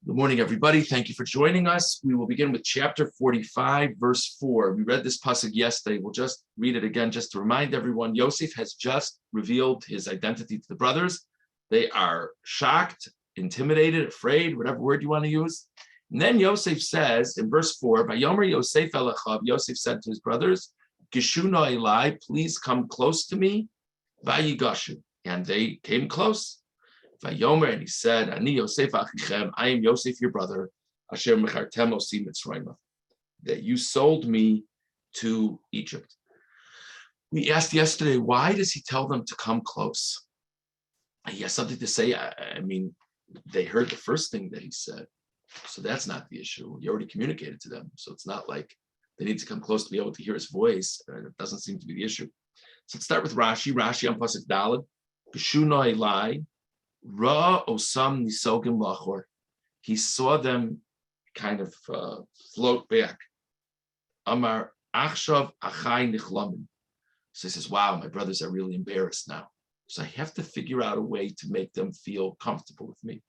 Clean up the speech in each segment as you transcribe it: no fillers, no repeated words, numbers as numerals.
Good morning, everybody. Thank you for joining us. We will begin with chapter 45, verse 4. We read this pasuk yesterday. We'll just read it again just to remind everyone. Yosef has just revealed his identity to the brothers. They are shocked, intimidated, afraid, whatever word you want to use. And then Yosef says in verse 4, Vayomer Yosef el Achav, Yosef said to his brothers, Geshuna Elai, please come close to me. Vayigash, and they came close. Vayomer, and he said, Ani Yosef achichem, I am Yosef, your brother, asher mechartem osi Mitzrayim, that you sold me to Egypt. We asked yesterday, why does he tell them to come close? He has something to say. I mean, they heard the first thing that he said, so that's not the issue. He already communicated to them, so it's not like they need to come close to be able to hear his voice. It doesn't seem to be the issue. So let's start with Rashi. Rashi on pasuk Daled, Geshuna Elai, Ra osam nisogim lachor. He saw them kind of float back. Amar achshav achai nichlamin. So he says, wow, my brothers are really embarrassed now. So I have to figure out a way to make them feel comfortable with me.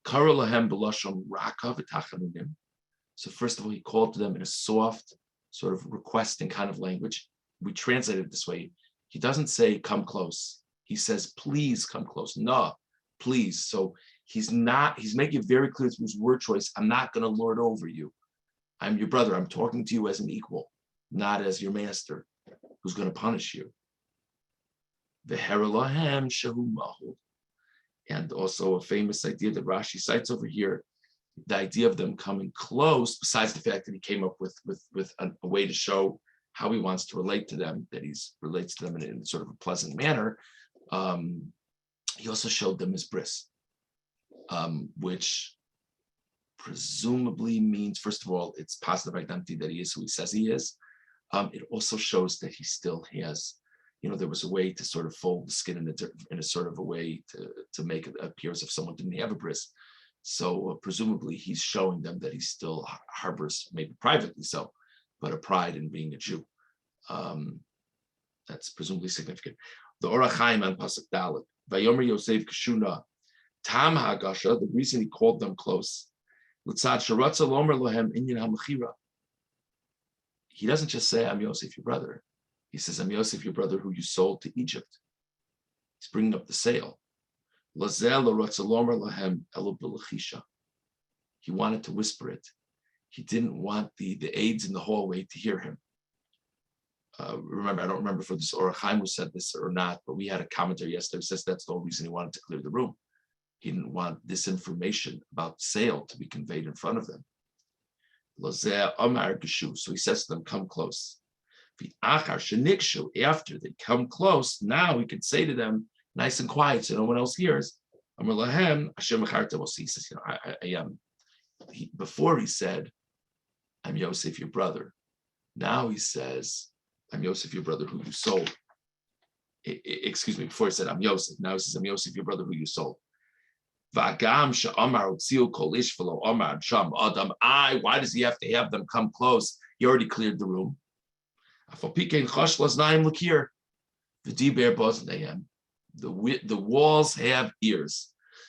Kara lahem b'lashon raka v'tachanunim. So first of all, he called to them in a soft, sort of requesting kind of language. We translate it this way. He doesn't say, come close. He says, please come close. No, please. So he's making it very clear through his word choice. I'm not going to lord over you. I'm your brother. I'm talking to you as an equal, not as your master who's going to punish you. And also a famous idea that Rashi cites over here, the idea of them coming close, besides the fact that he came up with a way to show how he wants to relate to them, that he relates to them in sort of a pleasant manner. He also showed them his bris, which presumably means, first of all, it's positive identity that he is who he says he is. It also shows that he still has, there was a way to sort of fold the skin in a sort of a way to make it appear as if someone didn't have a bris. So presumably he's showing them that he still harbors, maybe privately so, but a pride in being a Jew. That's presumably significant. The Orach Chaim on pasuk Daled, Vayomer Yosef Geshuna, Tam Hagasha, the reason he called them close, L'tzad Sharatza Lomer Lohem Inyan HaMechira. He doesn't just say, I'm Yosef, your brother. He says, I'm Yosef, your brother, who you sold to Egypt. He's bringing up the sale. Lazel L'ratza Lomer Lohem Elu B'lechisha. He wanted to whisper it. He didn't want the aides in the hallway to hear him. Remember, I don't remember if this Orach Chaim who said this or not, but we had a commentary yesterday who says that's the whole reason he wanted to clear the room. He didn't want this information about sale to be conveyed in front of them. So he says to them, come close. After they come close, now he could say to them, nice and quiet so no one else hears. He says, I am. Before he said, I'm Yosef, your brother. Now he says, I'm Yosef, your brother, who you sold. Excuse me, before he said, I'm Yosef. Now he says, I'm Yosef, your brother, who you sold. Why does he have to have them come close? He already cleared the room. The walls have ears.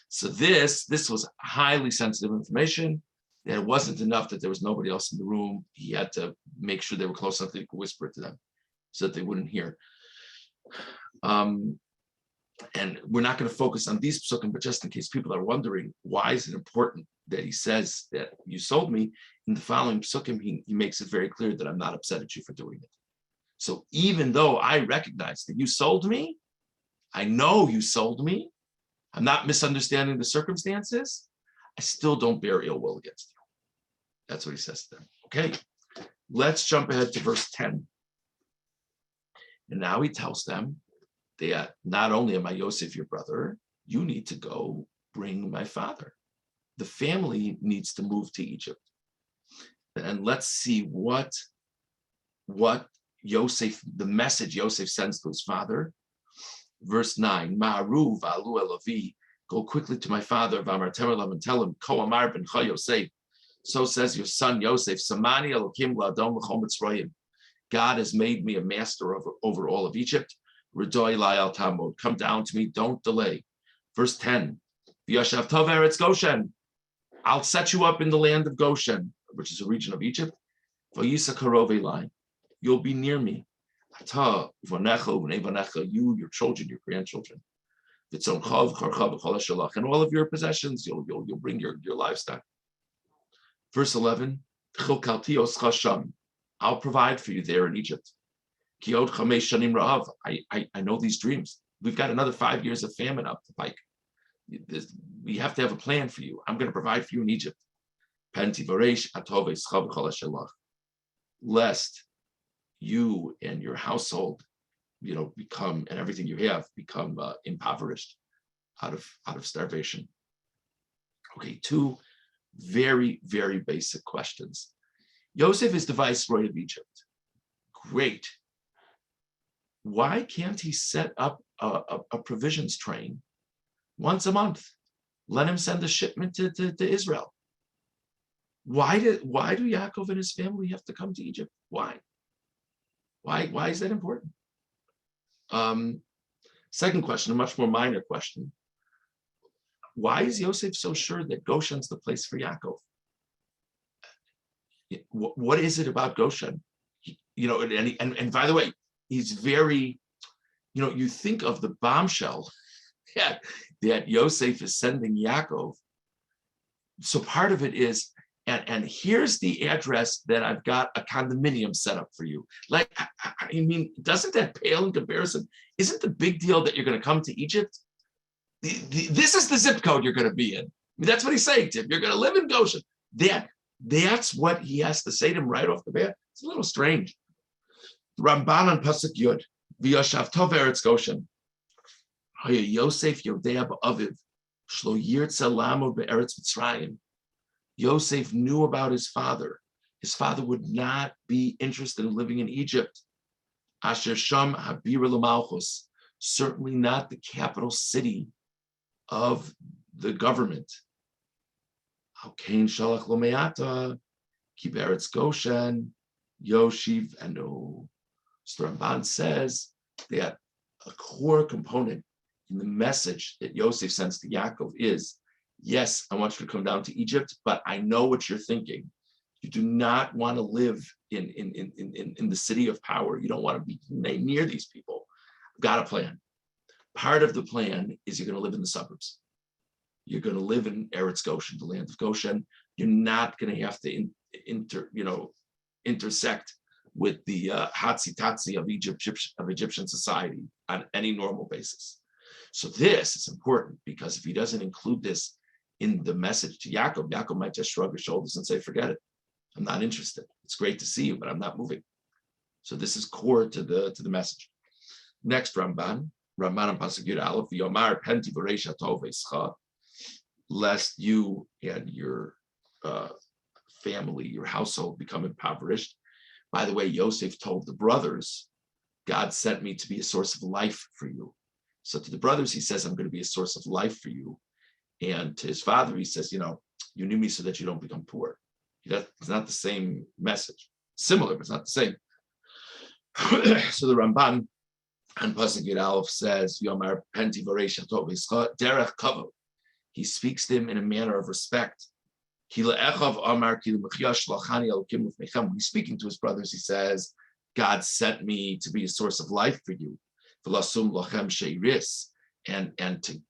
So this was highly sensitive information. And it wasn't enough that there was nobody else in the room. He had to make sure they were close enough that he could whisper it to them so that they wouldn't hear. And we're not going to focus on these psukim, but just in case people are wondering, why is it important that he says that you sold me? In the following psukim, he makes it very clear that I'm not upset at you for doing it. So even though I recognize that you sold me, I know you sold me, I'm not misunderstanding the circumstances, I still don't bear ill will against you. That's what he says to them. Okay, let's jump ahead to verse 10. And now he tells them that not only am I Yosef, your brother, you need to go bring my father. The family needs to move to Egypt. And let's see what Yosef, the message Yosef sends to his father. Verse 9, Ma'aru v'alu elavi, go quickly to my father, V'amar Temer and tell him, Ko amar ben cha Yosef, so says your son Yosef, Samani Elokim la'adon l'chol Mitzrayim. God has made me a master over all of Egypt. Redoi la'al tamod, come down to me, don't delay. Verse 10, V'yashav tov eretz Goshen. I'll set you up in the land of Goshen, which is a region of Egypt. You'll be near me. You, your children, your grandchildren. And all of your possessions, you'll bring your livestock. Verse 11, I'll provide for you there in Egypt. I know these dreams. We've got another 5 years of famine up the pike. We have to have a plan for you. I'm going to provide for you in Egypt. Lest you and your household, become, and everything you have, become impoverished out of starvation. Okay, two very, very basic questions. Yosef is the viceroy of Egypt. Great. Why can't he set up a provisions train once a month? Let him send a shipment to Israel. Why do Yaakov and his family have to come to Egypt? Why is that important? Second question, a much more minor question. Why is Yosef so sure that Goshen's the place for Yaakov? What is it about Goshen? And by the way, he's very, you think of the bombshell that Yosef is sending Yaakov. So part of it is, and here's the address that I've got a condominium set up for you. Like, I mean, doesn't that pale in comparison? Isn't the big deal that you're going to come to Egypt? This is the zip code you're going to be in. I mean, that's what he's saying to him. You're going to live in Goshen. That's what he has to say to him right off the bat. It's a little strange. Ramban on Pasuk Yud, V'yashav tov eretz Goshen. Yosef Yodea ba'aviv, shlo yirtza lamo be'eretz Mitzrayim. Yosef knew about his father. His father would not be interested in living in Egypt. Asher sham habira l'malchus, certainly not the capital city of the government. Alkein shalach lo me'ata, ki be'eretz Goshen, Yoshiv anu. So Ramban says that a core component in the message that Yosef sends to Yaakov is, yes, I want you to come down to Egypt, but I know what you're thinking. You do not want to live in the city of power. You don't want to be near these people. I've got a plan. Part of the plan is you're going to live in the suburbs. You're going to live in Eretz Goshen, the land of Goshen. You're not going to have to intersect with the hatzi-tatzi of Egyptian society on any normal basis. So this is important, because if he doesn't include this in the message to Yaakov, Yaakov might just shrug his shoulders and say, forget it. I'm not interested. It's great to see you, but I'm not moving. So this is core to the message. Next, Ramban on Pasuk Yud Aleph, Yomar Penti V'Reish Hatov Eischa, lest you and your family, your household, become impoverished. By the way, Yosef told the brothers, God sent me to be a source of life for you. So to the brothers, he says, I'm going to be a source of life for you. And to his father, he says, you knew me so that you don't become poor. It's not the same message. Similar, but it's not the same. So the Ramban on Pasuk Yud Aleph says, Yomar Penti V'Reish Hatov Eischa Derech Kavod. He speaks to him in a manner of respect. When he's speaking to his brothers, he says, God sent me to be a source of life for you, and to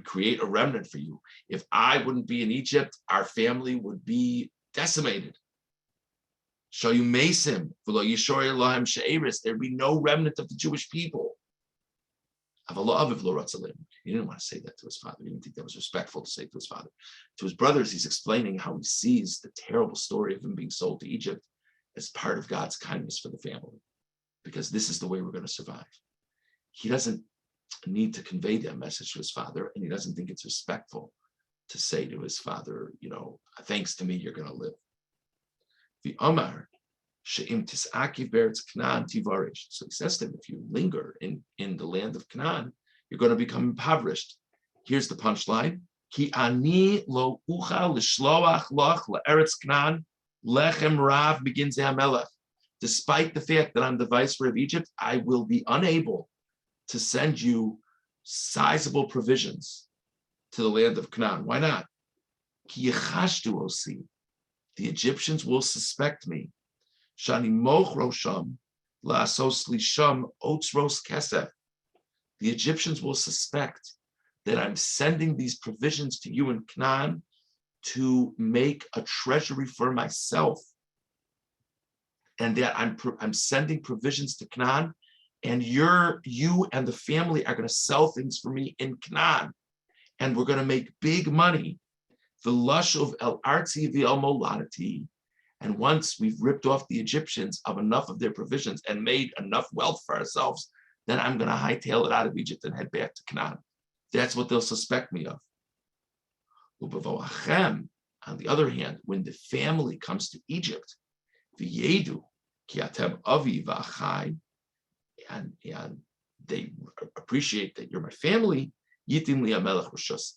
create a remnant for you. If I wouldn't be in Egypt, our family would be decimated. There'd be no remnant of the Jewish people. He didn't want to say that to his father. He didn't think that was respectful to say to his father. To his brothers, he's explaining how he sees the terrible story of him being sold to Egypt as part of God's kindness for the family, because this is the way we're going to survive. He doesn't need to convey that message to his father, and he doesn't think it's respectful to say to his father, thanks to me, you're going to live. The Omar, so he says to him, if you linger in the land of Canaan, you're going to become impoverished. Here's the punchline. Ki ani lo ucha l'shloach loch la'eretz Canaan lechem rav begins hamelech. Despite the fact that I'm the viceroy of Egypt, I will be unable to send you sizable provisions to the land of Canaan. Why not? Ki yechashtu osi. The Egyptians will suspect me. Shani moch rosham la'asos lisham otzros kesef. The Egyptians will suspect that I'm sending these provisions to you in Canaan to make a treasury for myself, and that I'm sending provisions to Canaan, and you and the family are going to sell things for me in Canaan, and we're going to make big money. The lush of el artzi v'el moladati. And once we've ripped off the Egyptians of enough of their provisions and made enough wealth for ourselves, then I'm going to hightail it out of Egypt and head back to Canaan. That's what they'll suspect me of. On the other hand, when the family comes to Egypt, v'yedu ki atem avi v'achai, and they appreciate that you're my family, yitin li hamelech rishus.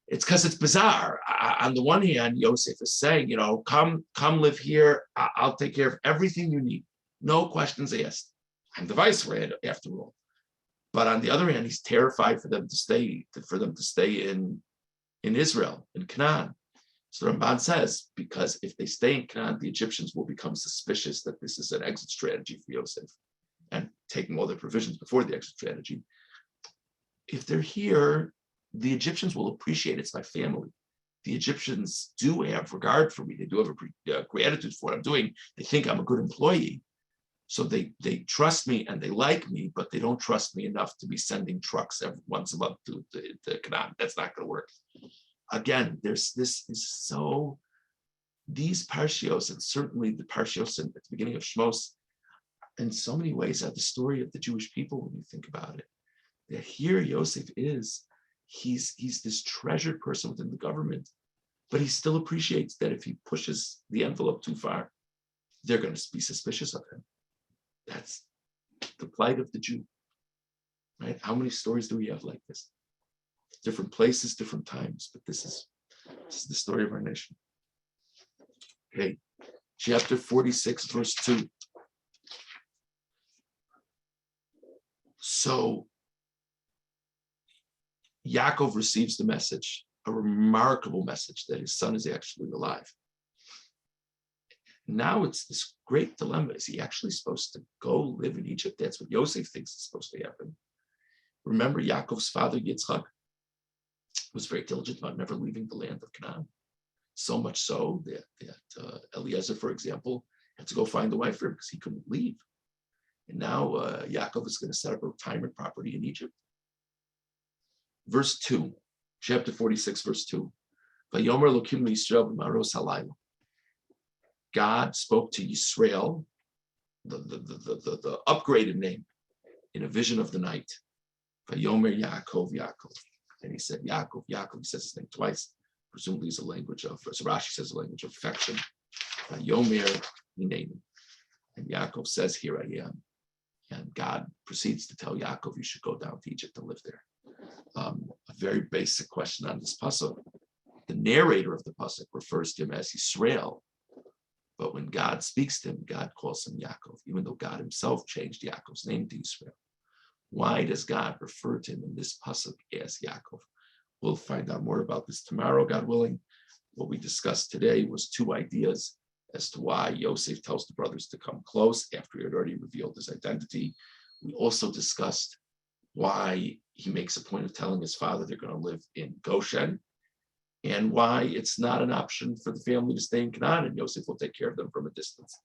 It's because it's bizarre. On the one hand, Yosef is saying, come live here. I'll take care of everything you need. No questions asked. I'm the viceroy after all. But on the other hand, he's terrified for them to stay in Israel, in Canaan. So Ramban says, because if they stay in Canaan, the Egyptians will become suspicious that this is an exit strategy for Yosef and taking all their provisions before the exit strategy. If they're here, the Egyptians will appreciate it's my family. The Egyptians do have regard for me. They do have gratitude for what I'm doing. They think I'm a good employee. So they trust me and they like me, but they don't trust me enough to be sending trucks once a month to Canaan. That's not going to work. Again, these parshios, and certainly the parshios at the beginning of Shmos, in so many ways are the story of the Jewish people when you think about it. That here Yosef he's this treasured person within the government, but he still appreciates that if he pushes the envelope too far, they're going to be suspicious of him. That's the plight of the Jew, right? How many stories do we have like this? Different places, different times, but this is the story of our nation. Okay, chapter 46, verse 2. So Yaakov receives the message, a remarkable message that his son is actually alive. Now it's this great dilemma. Is he actually supposed to go live in Egypt? That's what Yosef thinks is supposed to happen. Remember, Yaakov's father, Yitzchak, was very diligent about never leaving the land of Canaan. So much so that Eliezer, for example, had to go find a wife for him because he couldn't leave. And now Yaakov is going to set up a retirement property in Egypt. Verse 2, chapter 46, verse 2. Vayomer Elokim Yisrael b'maros halayla. God spoke to Yisrael, the upgraded name, in a vision of the night. Vayomer Yaakov, Yaakov. And he said, Yaakov, Yaakov. He says his name twice. Presumably is a language of, so Rashi says a language of affection. Vayomer Hineni. And Yaakov says, here I am. And God proceeds to tell Yaakov, you should go down to Egypt and live there. A very basic question on this pasuk. The narrator of the pasuk refers to him as Yisrael, but when God speaks to him, God calls him Yaakov, even though God himself changed Yaakov's name to Yisrael. Why does God refer to him in this pasuk as Yaakov? We'll find out more about this tomorrow, God willing. What we discussed today was two ideas as to why Yosef tells the brothers to come close after he had already revealed his identity. We also discussed why he makes a point of telling his father they're going to live in Goshen, and why it's not an option for the family to stay in Canaan, and Yosef will take care of them from a distance.